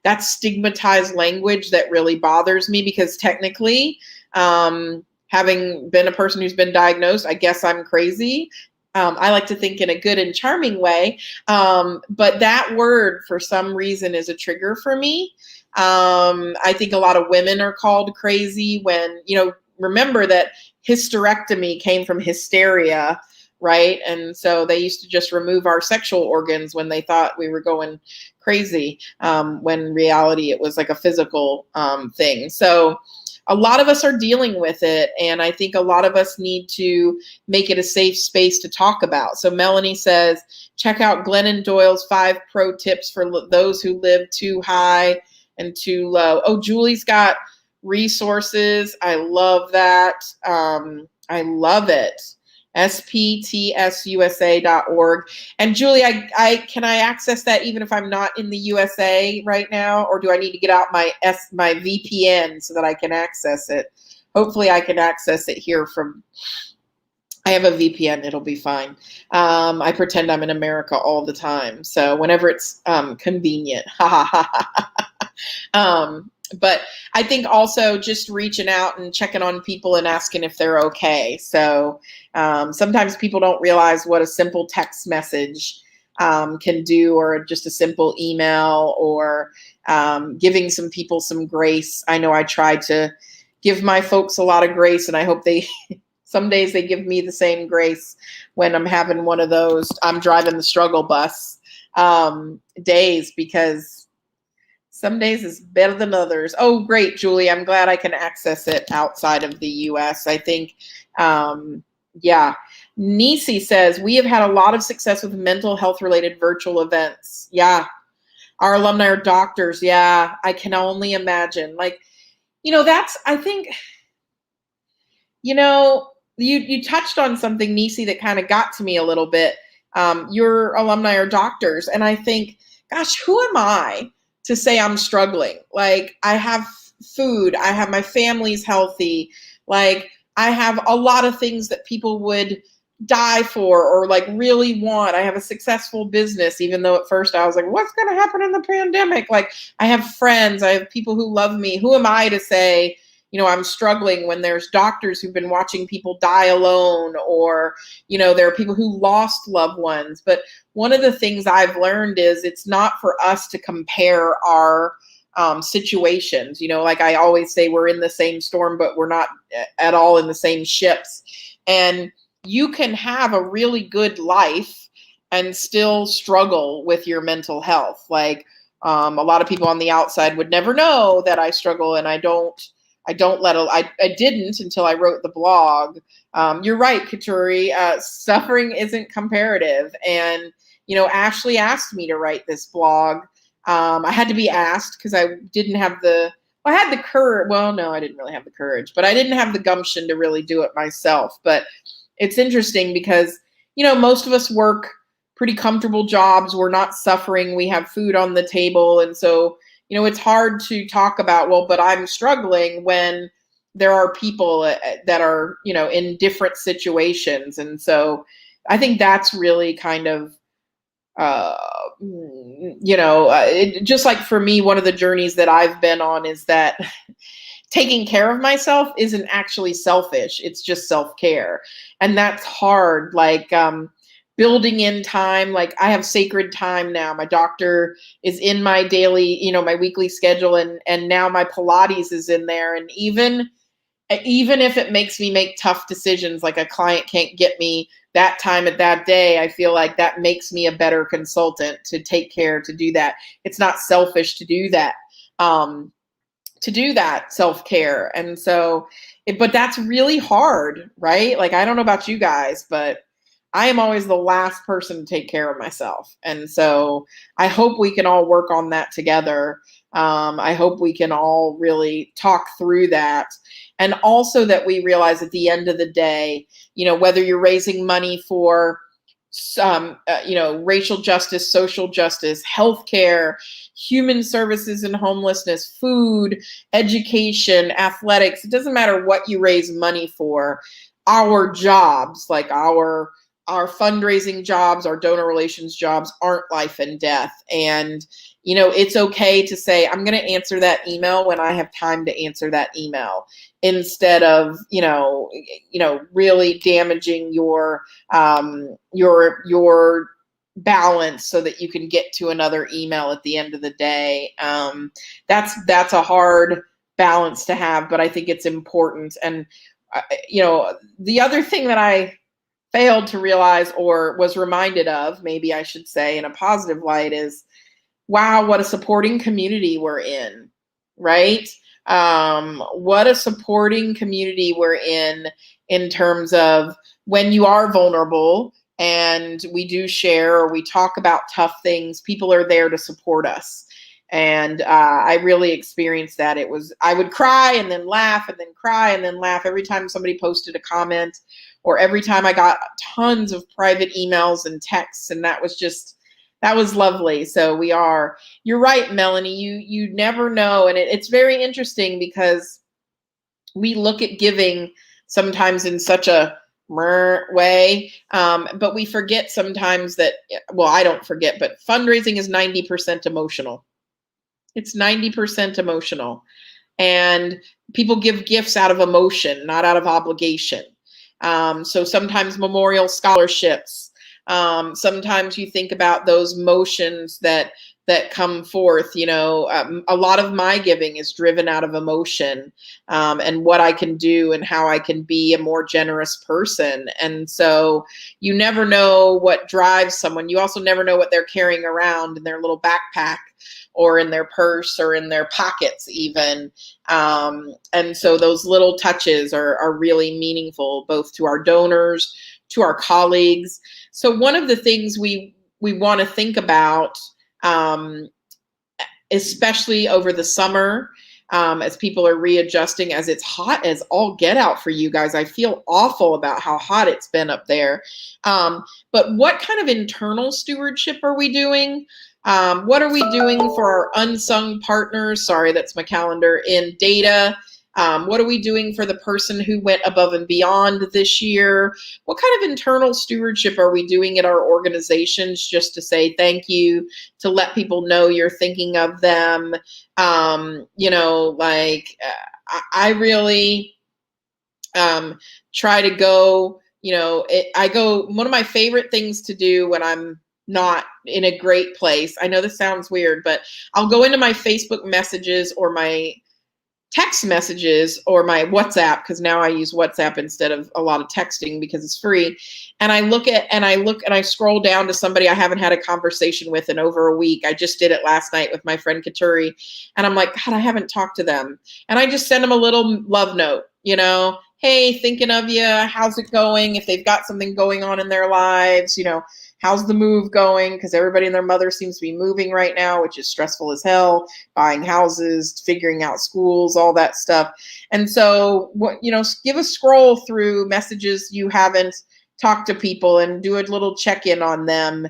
That's stigmatized language that really bothers me, because technically, having been a person who's been diagnosed, I guess I'm crazy. I like to think in a good and charming way. But that word, for some reason, is a trigger for me. I think a lot of women are called crazy when, remember that hysterectomy came from hysteria, right? And so they used to just remove our sexual organs when they thought we were going crazy, when in reality it was like a physical thing. So a lot of us are dealing with it, and I think a lot of us need to make it a safe space to talk about. So Melanie says, check out Glennon Doyle's 5 pro tips for those who live too high and too low. Oh, Julie's got resources. I love that. I love it. sptsusa.org. And Julie, I can I access that even if I'm not in the USA right now, or do I need to get out my VPN so that I can access it? Hopefully I can access it here from, I have a VPN, it'll be fine. I pretend I'm in America all the time, so whenever it's convenient. But I think also just reaching out and checking on people and asking if they're okay. So sometimes people don't realize what a simple text message can do, or just a simple email, or giving some people some grace. I know I try to give my folks a lot of grace, and I hope they some days they give me the same grace when I'm having one of those I'm driving the struggle bus days, because some days is better than others. Oh, great, Julie. I'm glad I can access it outside of the US. I think, yeah. Nisi says, we have had a lot of success with mental health related virtual events. Yeah. Our alumni are doctors. Yeah. I can only imagine. Like, that's, I think, you touched on something, Nisi, that kind of got to me a little bit. Your alumni are doctors. And I think, gosh, who am I to say I'm struggling? Like, I have food, I have my family's healthy, like I have a lot of things that people would die for or like really want. I have a successful business, even though at first I was like, what's going to happen in the pandemic? Like, I have friends, I have people who love me. Who am I to say, I'm struggling when there's doctors who've been watching people die alone, or, there are people who lost loved ones. But one of the things I've learned is it's not for us to compare our situations. Like I always say, we're in the same storm, but we're not at all in the same ships. And you can have a really good life and still struggle with your mental health. Like a lot of people on the outside would never know that I struggle, and I didn't until I wrote the blog. You're right, Katuri. Suffering isn't comparative. And, Ashley asked me to write this blog. I had to be asked because I didn't have I had the courage. Well, no, I didn't really have the courage, but I didn't have the gumption to really do it myself. But it's interesting because, most of us work pretty comfortable jobs. We're not suffering. We have food on the table. And so, it's hard to talk about, well, but I'm struggling, when there are people that are, in different situations. And so I think that's really kind of, just like for me, one of the journeys that I've been on is that taking care of myself isn't actually selfish. It's just self-care. And that's hard. Like, building in time. Like I have sacred time now. My doctor is in my daily, my weekly schedule, and now my Pilates is in there. And even if it makes me make tough decisions, like a client can't get me that time at that day, I feel like that makes me a better consultant to take care, to do that. It's not selfish to do that, self-care. And so, but that's really hard, right? Like, I don't know about you guys, but I am always the last person to take care of myself. And so I hope we can all work on that together. I hope we can all really talk through that. And also that we realize at the end of the day, whether you're raising money for racial justice, social justice, healthcare, human services and homelessness, food, education, athletics, it doesn't matter what you raise money for. Our jobs, like our fundraising jobs, our donor relations jobs, aren't life and death. And, it's okay to say, I'm going to answer that email when I have time to answer that email, instead of, really damaging your balance so that you can get to another email at the end of the day. That's a hard balance to have, but I think it's important. And, the other thing that I failed to realize, or was reminded of, maybe I should say in a positive light, is wow, what a supporting community we're in, right? What a supporting community we're in terms of when you are vulnerable and we do share or we talk about tough things, people are there to support us. And I really experienced that. I would cry and then laugh and then cry and then laugh every time somebody posted a comment, or every time I got tons of private emails and texts. And that was lovely. So you're right, Melanie, you never know. And it's very interesting because we look at giving sometimes in such a way, but we forget sometimes that, well, I don't forget, but fundraising is 90% emotional. It's 90% emotional. And people give gifts out of emotion, not out of obligation. So sometimes memorial scholarships, sometimes you think about those motions that come forth. A lot of my giving is driven out of emotion, and what I can do and how I can be a more generous person. And so you never know what drives someone. You also never know what they're carrying around in their little backpack or in their purse or in their pockets even. And so those little touches are really meaningful, both to our donors, to our colleagues. So one of the things we want to think about, especially over the summer, as people are readjusting, as it's hot as all get out for you guys. I feel awful about how hot it's been up there. But what kind of internal stewardship are we doing? What are we doing for our unsung partners? Sorry, that's my calendar. In data. What are we doing for the person who went above and beyond this year? What kind of internal stewardship are we doing at our organizations just to say thank you, to let people know you're thinking of them? I really try to go, one of my favorite things to do when I'm not in a great place. I know this sounds weird, but I'll go into my Facebook messages or my text messages or my WhatsApp, because now I use WhatsApp instead of a lot of texting because it's free. And I scroll down to somebody I haven't had a conversation with in over a week. I just did it last night with my friend Katuri. And I'm like, God, I haven't talked to them. And I just send them a little love note, hey, thinking of you. How's it going? If they've got something going on in their lives, how's the move going? Because everybody and their mother seems to be moving right now, which is stressful as hell, buying houses, figuring out schools, all that stuff. And so, give a scroll through messages you haven't talked to people and do a little check-in on them.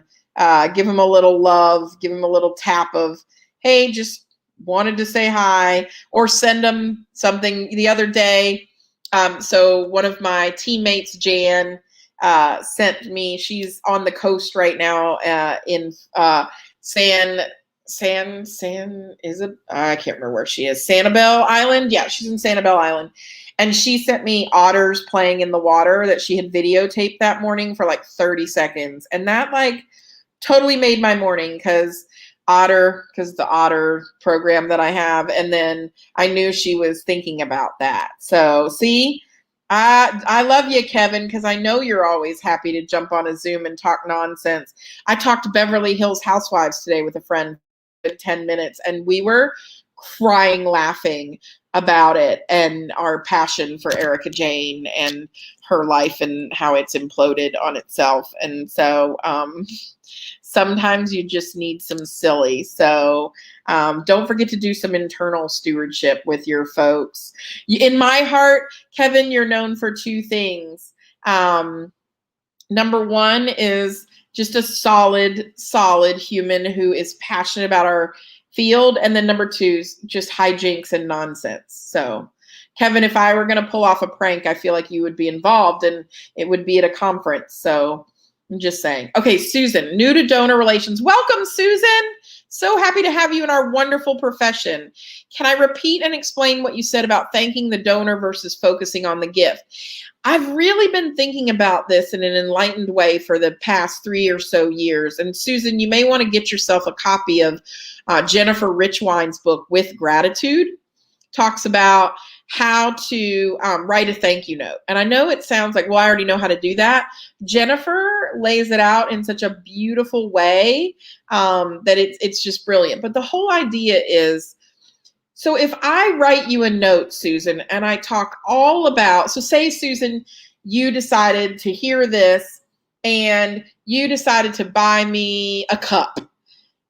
Give them a little love, give them a little tap of, hey, just wanted to say hi, or send them something. The other day, so one of my teammates, Jan, sent me, she's on the coast right now, in I can't remember where she is. Sanibel Island. Yeah, she's in Sanibel Island. And she sent me otters playing in the water that she had videotaped that morning for like 30 seconds. And that totally made my morning, because the otter program that I have. And then I knew she was thinking about that. So see, I love you, Kevin, because I know you're always happy to jump on a Zoom and talk nonsense. I talked to Beverly Hills Housewives today with a friend for 10 minutes, and we were crying laughing about it and our passion for Erica Jane and her life and how it's imploded on itself. And so sometimes you just need some silly. So don't forget to do some internal stewardship with your folks. In my heart, Kevin, you're known for two things. Number one is just a solid human who is passionate about our field. And then number two is just hijinks and nonsense. So Kevin, if I were going to pull off a prank, I feel like you would be involved, and it would be at a conference. So I'm just saying. Okay, Susan, new to donor relations. Welcome, Susan. So happy to have you in our wonderful profession. Can I repeat and explain what you said about thanking the donor versus focusing on the gift? I've really been thinking about this in an enlightened way for the past 3 or so years. And Susan, you may want to get yourself a copy of Jennifer Richwine's book, With Gratitude. Talks about how to write a thank you note. And I know it sounds like, well, I already know how to do that. Jennifer lays it out in such a beautiful way that it's just brilliant. But the whole idea is, so if I write you a note, Susan, and I talk all about, so say, Susan, you decided to hear this and you decided to buy me a cup.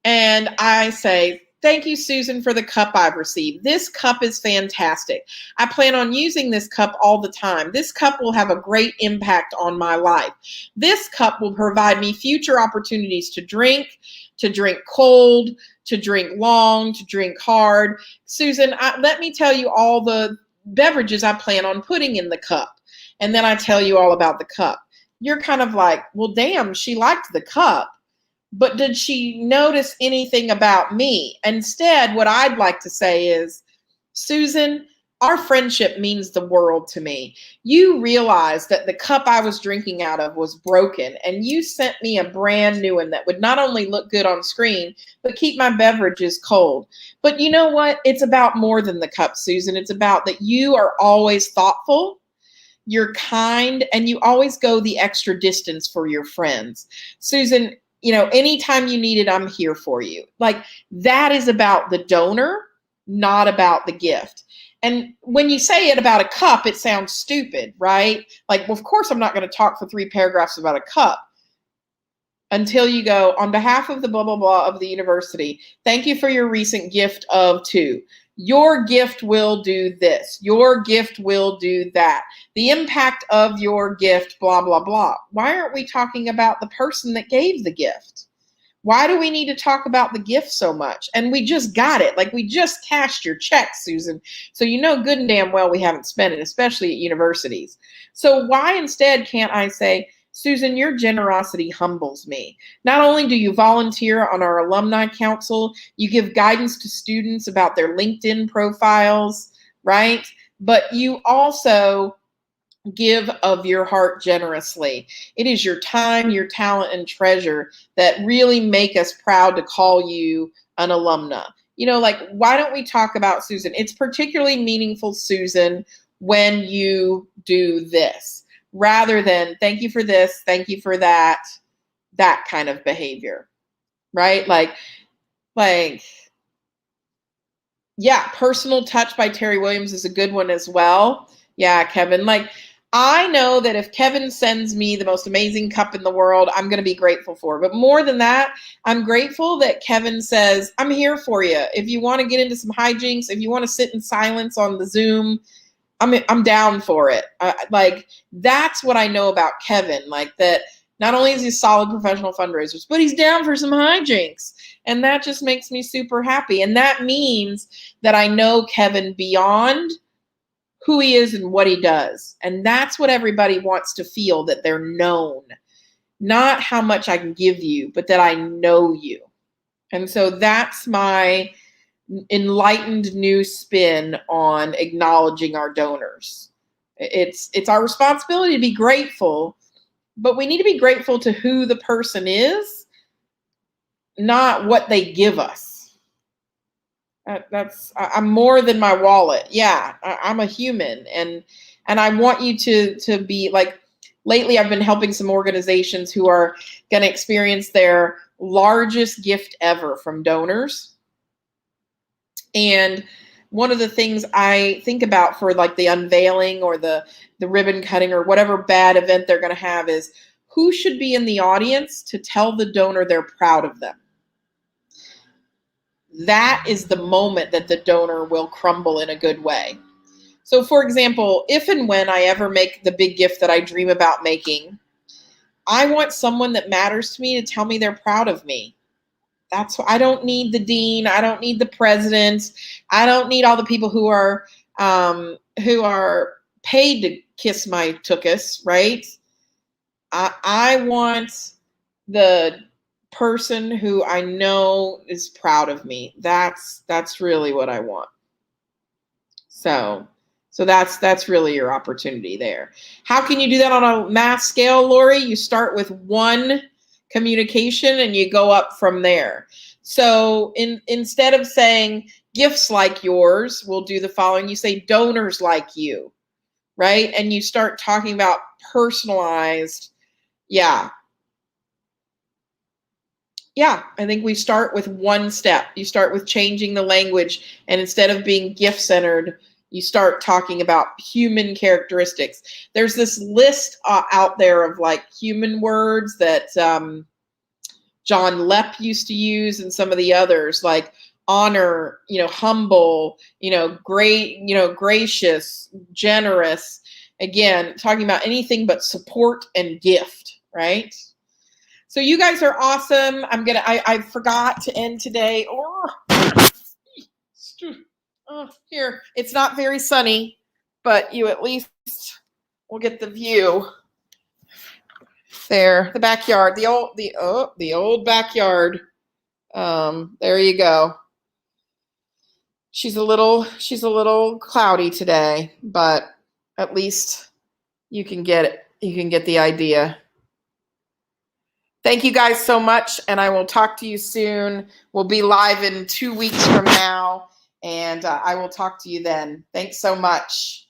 And I say, thank you, Susan, for the cup I've received. This cup is fantastic. I plan on using this cup all the time. This cup will have a great impact on my life. This cup will provide me future opportunities to drink cold, to drink long, to drink hard. Susan, let me tell you all the beverages I plan on putting in the cup. And then I tell you all about the cup. You're kind of like, well, damn, she liked the cup. But did she notice anything about me? Instead, what I'd like to say is, Susan, our friendship means the world to me. You realized that the cup I was drinking out of was broken, and you sent me a brand new one that would not only look good on screen, but keep my beverages cold. But you know what? It's about more than the cup, Susan. It's about that you are always thoughtful, you're kind, and you always go the extra distance for your friends. Susan, anytime you need it, I'm here for you. Like, that is about the donor, not about the gift. And when you say it about a cup, it sounds stupid, right? Like, well, of course, I'm not going to talk for 3 paragraphs about a cup until you go, on behalf of the blah, blah, blah of the university, thank you for your recent gift of 2. Your gift will do this. Your gift will do that. The impact of your gift, blah, blah, blah. Why aren't we talking about the person that gave the gift? Why do we need to talk about the gift so much? And we just got it. Like, we just cashed your check, Susan. So you know good and damn well we haven't spent it, especially at universities. So why instead can't I say, Susan, your generosity humbles me. Not only do you volunteer on our alumni council, you give guidance to students about their LinkedIn profiles, right? But you also give of your heart generously. It is your time, your talent, and treasure that really make us proud to call you an alumna. Why don't we talk about, Susan? It's particularly meaningful, Susan, when you do this, rather than thank you for this, thank you for that kind of behavior, right? Yeah, Personal Touch by Terry Williams is a good one as well. Yeah, Kevin, I know that if Kevin sends me the most amazing cup in the world, I'm going to be grateful for it. But more than that, I'm grateful that Kevin says, I'm here for you. If you want to get into some hijinks, if you want to sit in silence on the Zoom, I'm down for it. That's what I know about Kevin. That not only is he a solid professional fundraiser, but he's down for some hijinks. And that just makes me super happy. And that means that I know Kevin beyond who he is and what he does. And that's what everybody wants to feel, that they're known. Not how much I can give you, but that I know you. And so that's my enlightened new spin on acknowledging our donors. It's our responsibility to be grateful, but we need to be grateful to who the person is, not what they give us. I'm more than my wallet. Yeah, I'm a human, and I want you to be like. Lately, I've been helping some organizations who are going to experience their largest gift ever from donors. And one of the things I think about for the unveiling or the ribbon cutting or whatever bad event they're going to have is, who should be in the audience to tell the donor they're proud of them. That is the moment that the donor will crumble in a good way. So for example, if and when I ever make the big gift that I dream about making, I want someone that matters to me to tell me they're proud of me. I don't need the dean. I don't need the president. I don't need all the people who are paid to kiss my tuchus, right? I want the person who I know is proud of me. That's really what I want. So that's really your opportunity there. How can you do that on a mass scale, Lori? You start with one communication and you go up from there. So instead of saying, gifts like yours, we'll do the following. You say donors like you, right? And you start talking about personalized. Yeah. Yeah, I think we start with one step. You start with changing the language, and instead of being gift-centered, you start talking about human characteristics. There's this list out there of like human words that John Lepp used to use, and some of the others like honor, humble, great, gracious, generous. Again, talking about anything but support and gift, right? So you guys are awesome. I forgot to end today. Here, it's not very sunny, but you at least will get the view. There, the backyard, the old backyard. There you go. She's a little cloudy today, but at least you can get it. You can get the idea. Thank you guys so much, and I will talk to you soon. We'll be live in 2 weeks from now, and I will talk to you then. Thanks so much.